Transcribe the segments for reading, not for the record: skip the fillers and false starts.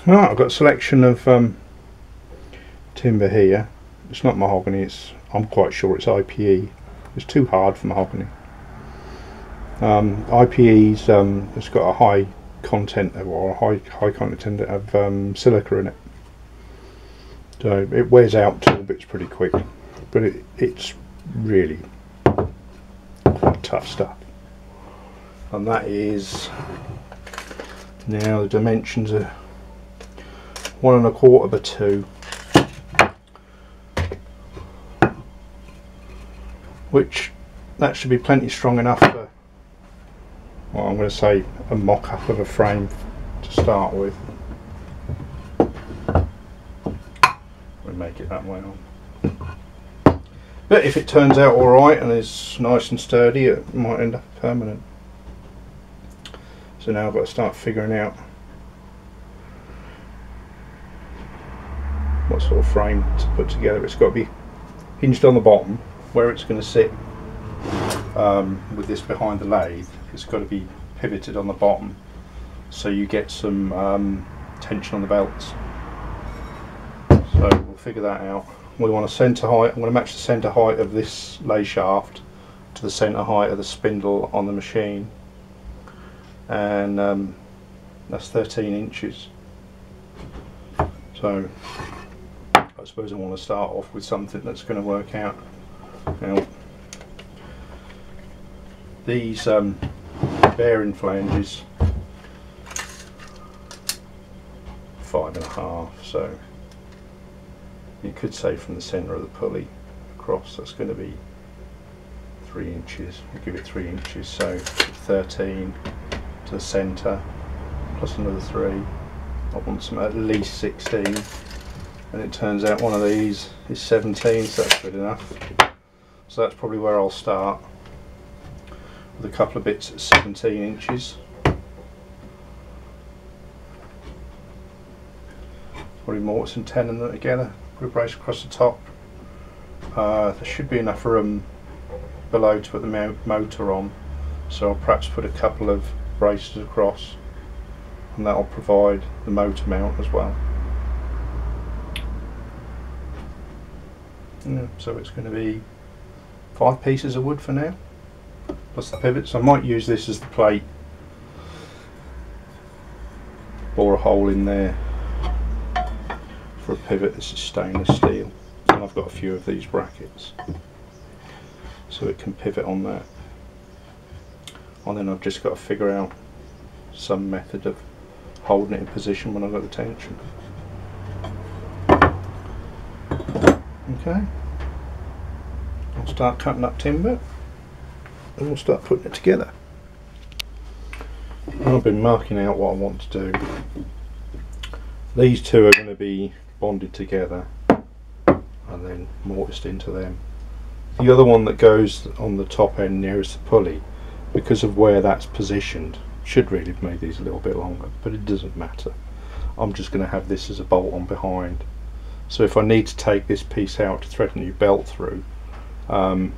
Right, I've got a selection of timber here. It's not mahogany, I'm quite sure it's IPE. It's too hard for mahogany. IPE's it's got a high content or a high content of silica in it, so it wears out tool bits pretty quick, but it's really quite tough stuff. And that is, now the dimensions are 1 1/4 by 2, which that should be plenty strong enough for, well, I'm going to say a mock-up of a frame to start with. We'll make it that way on. But if it turns out alright and is nice and sturdy, it might end up permanent. So now I've got to start figuring out what sort of frame to put together. It's got to be hinged on the bottom where it's going to sit. With this behind the lathe, it's got to be pivoted on the bottom so you get some tension on the belts. So we'll figure that out. We want a centre height. I'm going to match the centre height of this lathe shaft to the centre height of the spindle on the machine, and that's 13 inches. So I suppose I want to start off with something that's going to work out. Now, these bearing flanges 5.5, so you could say from the centre of the pulley across that's going to be 3 inches. We'll give it 3 inches, so 13 to the centre plus another 3. I want some at least 16, and it turns out one of these is 17, so that's good enough. So that's probably where I'll start, with a couple of bits at 17 inches. Probably mortise and tennon them together, put a brace across the top. There should be enough room below to put the motor on, so I'll perhaps put a couple of braces across, and that'll provide the motor mount as well. Yeah, so it's going to be 5 pieces of wood for now, plus the pivots. I might use this as the plate, bore a hole in there for a pivot. This is stainless steel, and I've got a few of these brackets so it can pivot on that. And then I've just got to figure out some method of holding it in position when I've got the tension. Okay, I'll start cutting up timber and we'll start putting it together. I've been marking out what I want to do. These two are going to be bonded together and then mortised into them. The other one that goes on the top end nearest the pulley, because of where that's positioned, should really have made these a little bit longer, but it doesn't matter. I'm just going to have this as a bolt on behind. So if I need to take this piece out to thread a new belt through, I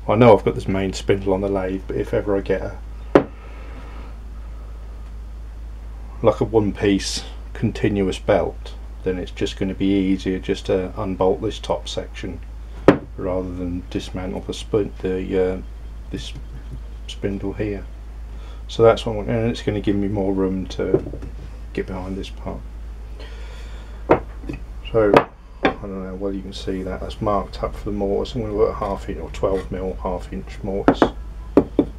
know I've got this main spindle on the lathe, but if ever I get like a one-piece continuous belt, then it's just going to be easier just to unbolt this top section rather than dismantle this spindle here. So that's what I'm, and it's going to give me more room to get behind this part. So I don't know, well, you can see that that's marked up for the mortise. I'm going to work 1/2 inch or 12mm 1/2 inch mortise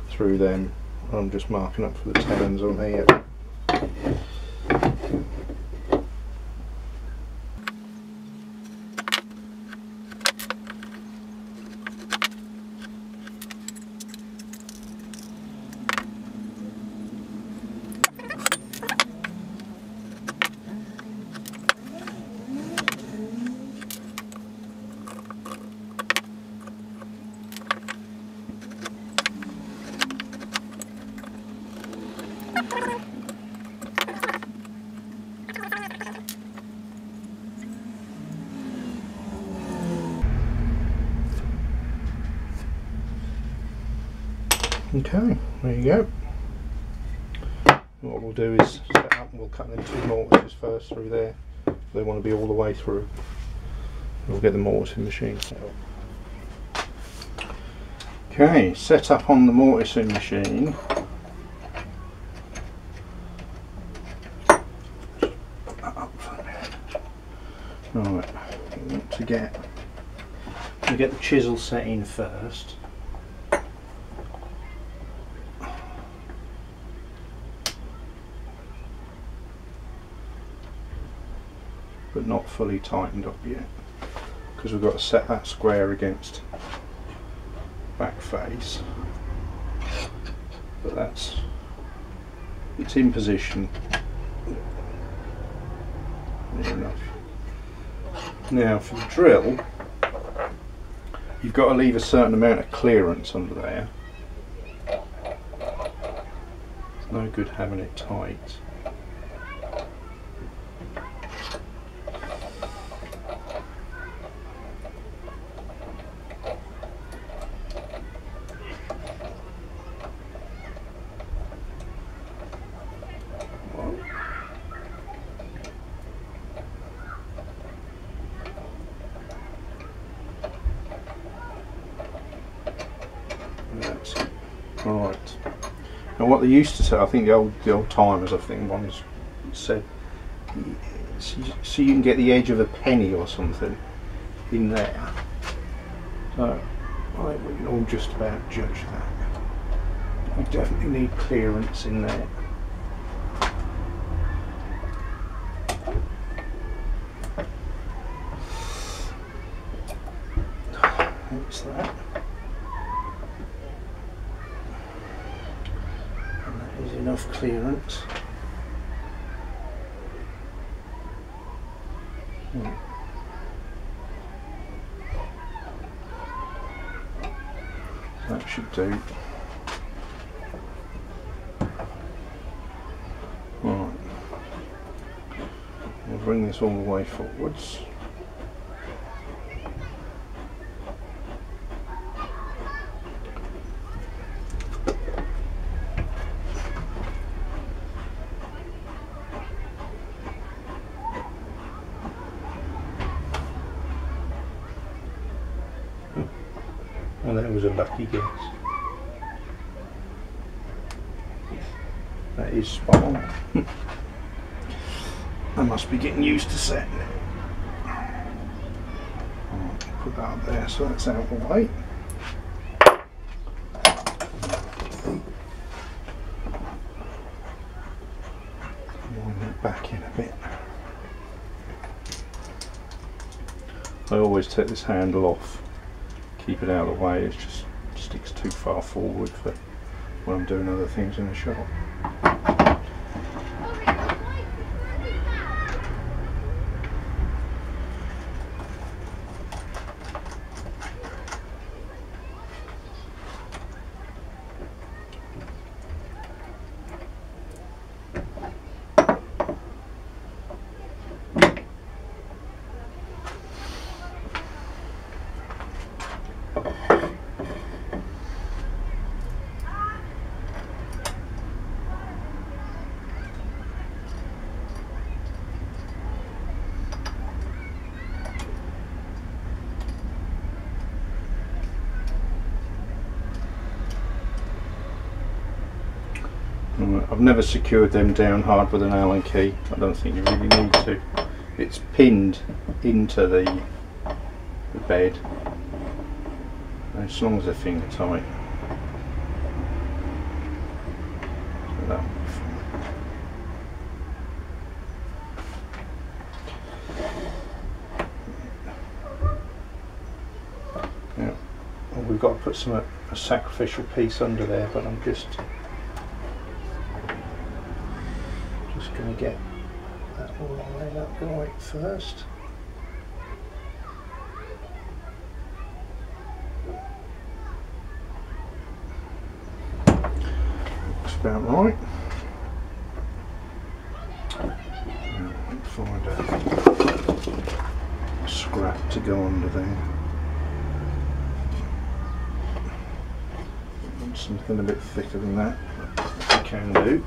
through them. I'm just marking up for the tenons on here. Okay, there you go. What we'll we'll do is set up and we'll cut them 2 mortises first through there. They want to be all the way through. We'll get the mortising machine set up. Okay, set up on the mortising machine. Put that up for a minute. Right, we want to get the chisel set in first. But not fully tightened up yet, because we've got to set that square against back face. But it's in position. Near enough. Now for the drill, you've got to leave a certain amount of clearance under there. It's no good having it tight. Right. Now what they used to say, I think the old timers, I think ones said, so you can get the edge of a penny or something in there. So I think we can all just about judge that. We definitely need clearance in there. That's that. Enough clearance. That should do. Right. We'll bring this all the way forwards. And that was a lucky guess. That is spot on. I must be getting used to setting it. Put that up there so that's out of the way. Wind that back in a bit. I always take this handle off. Keep it out of the way, it just sticks too far forward for when I'm doing other things in the shop. I've never secured them down hard with an Allen key. I don't think you really need to. It's pinned into the bed, as long as they're finger tight. So that will be fine. Now, well, we've got to put a sacrificial piece under there, but I'm just going to get that all lined up right first. Looks about right. Now find a scrap to go under there. Something a bit thicker than that, if you can do.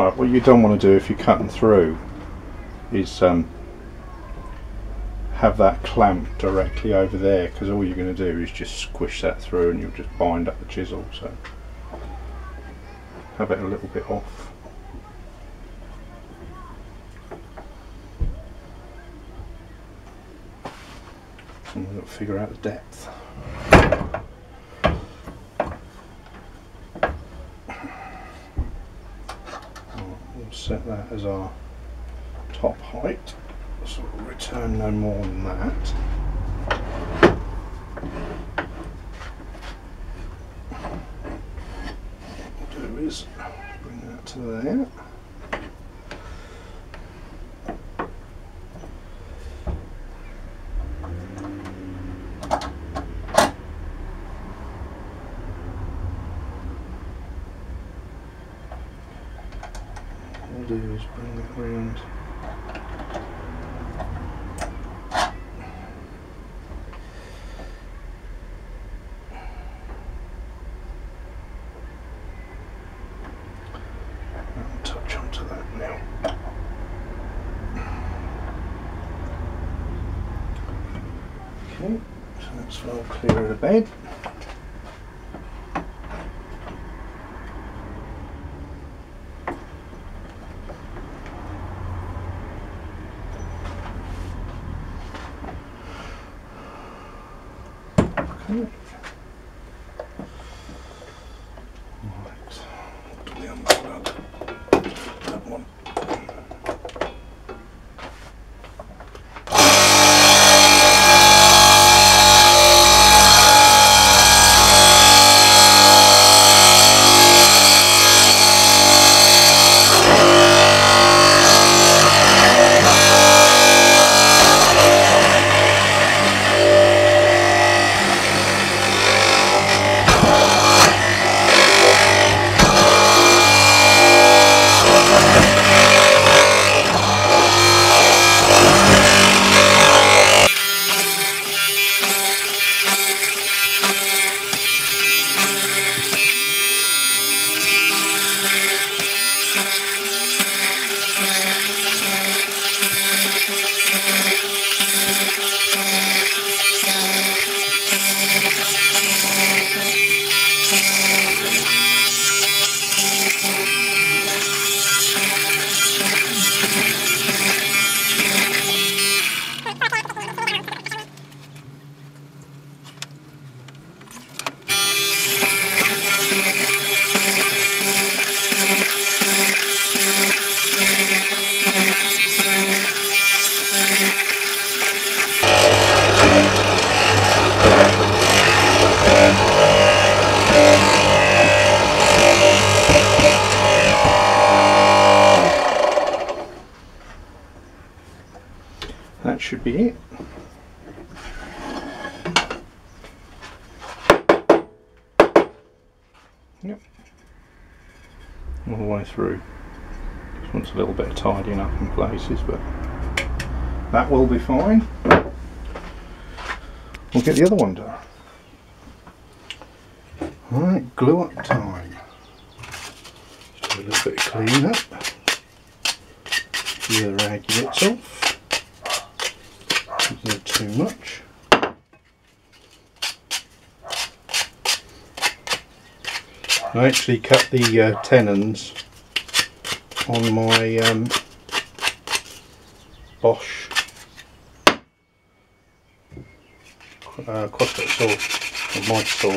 Right, what you don't want to do if you're cutting through is have that clamp directly over there, because all you're going to do is just squish that through and you'll just bind up the chisel. So have it a little bit off. And we'll figure out the depth. We'll set that as our top height, so we'll return no more than that. What we'll do is bring that to there. What we'll do is bring that round. Touch onto that now. Okay, so that's well clear of the bed. Okay. Right, what do we unplug? That one. That should be it. Yep. All the way through. Just wants a little bit of tidying up in places, but that will be fine. We'll get the other one done. Alright, glue up time. Just do a little bit of clean up. The raggy bits off. Not too much. I actually cut the tenons on my Bosch crosscut saw, or Mortice saw.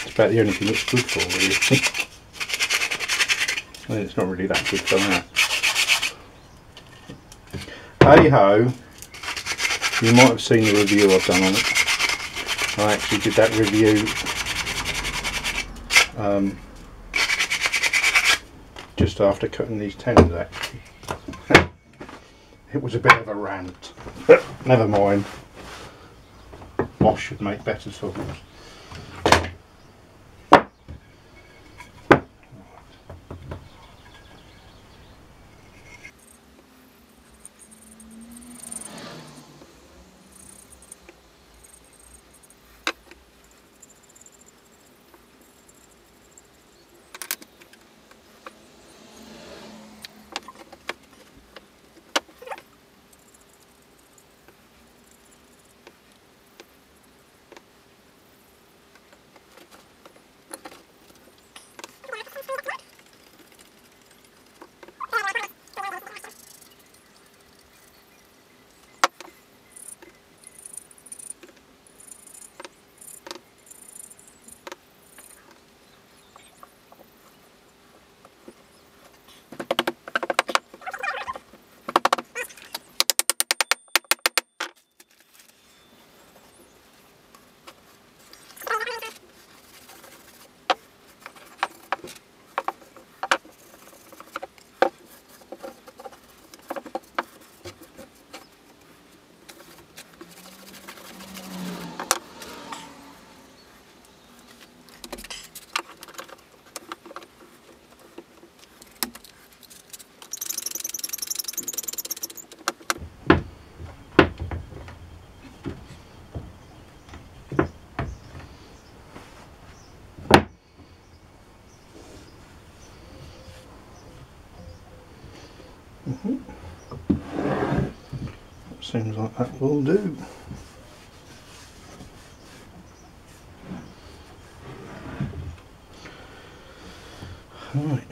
It's about the only thing it's good for, really. Well, it's not really that good for that. Hey ho, you might have seen the review I've done on it. I actually did that review just after cutting these tenons actually. It was a bit of a rant, but never mind. Bosch should make better tools. Seems like that will do. Right.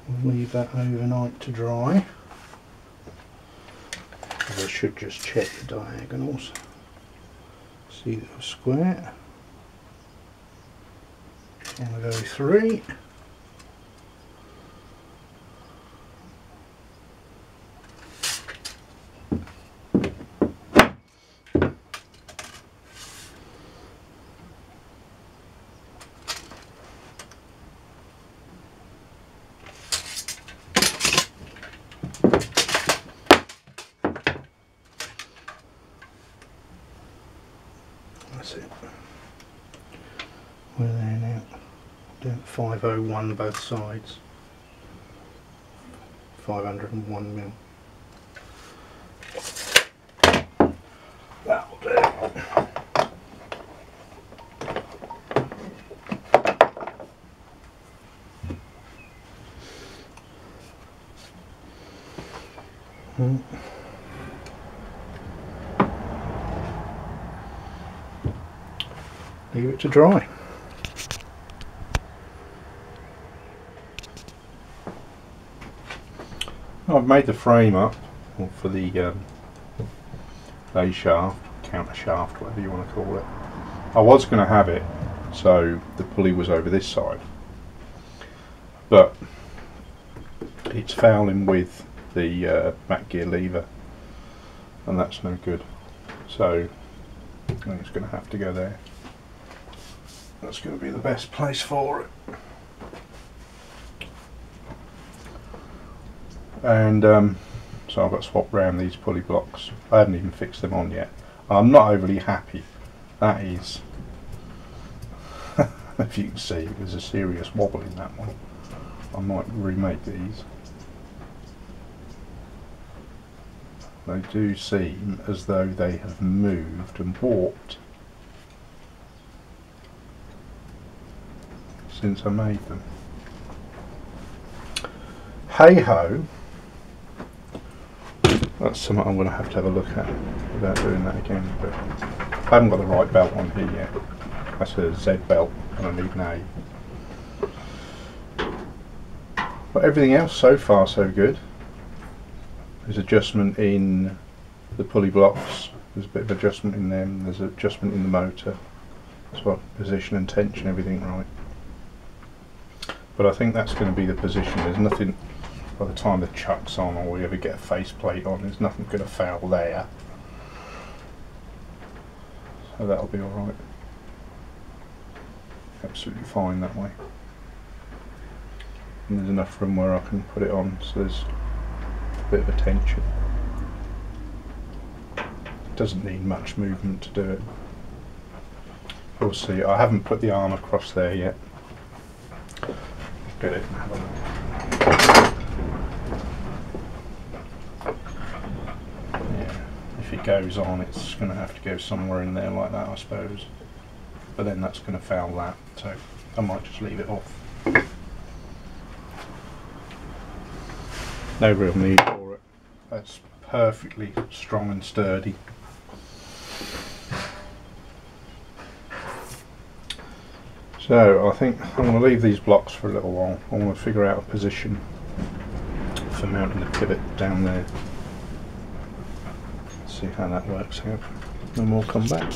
We'll leave that overnight to dry. I should just check the diagonals. See that they're square. I'm going to go 3. That's it. We're there now. Doing 501 both sides. 501 mil. That'll do. Leave it to dry. I've made the frame up for the Lathe shaft, Countershaft, whatever you want to call it. I was going to have it so the pulley was over this side, but it's fouling with the back gear lever and that's no good, so I think it's going to have to go there. That's going to be the best place for it. And so I've got to swap round these pulley blocks. I haven't even fixed them on yet. I'm not overly happy. That is, if you can see, there's a serious wobble in that one. I might remake these. They do seem as though they have moved and warped since I made them. Hey ho, that's something I'm going to have a look at without doing that again, but I haven't got the right belt on here yet. That's a Z belt and I need an A. But everything else so far so good. There's adjustment in the pulley blocks, there's a bit of adjustment in them, there's adjustment in the motor, so position and tension, everything right. But I think that's going to be the position. There's nothing, by the time the chuck's on or we ever get a faceplate on, there's nothing going to foul there. So that'll be alright. Absolutely fine that way. And there's enough room where I can put it on, so there's a bit of a tension. It doesn't need much movement to do it. We'll see. I haven't put the arm across there yet. Get it and have a look. Yeah, if it goes on, it's going to have to go somewhere in there like that, I suppose. But then that's going to foul that, so I might just leave it off. No real need for it. That's perfectly strong and sturdy. So I think I'm going to leave these blocks for a little while. I want to figure out a position for mounting the pivot down there. See how that works out. Then we'll come back.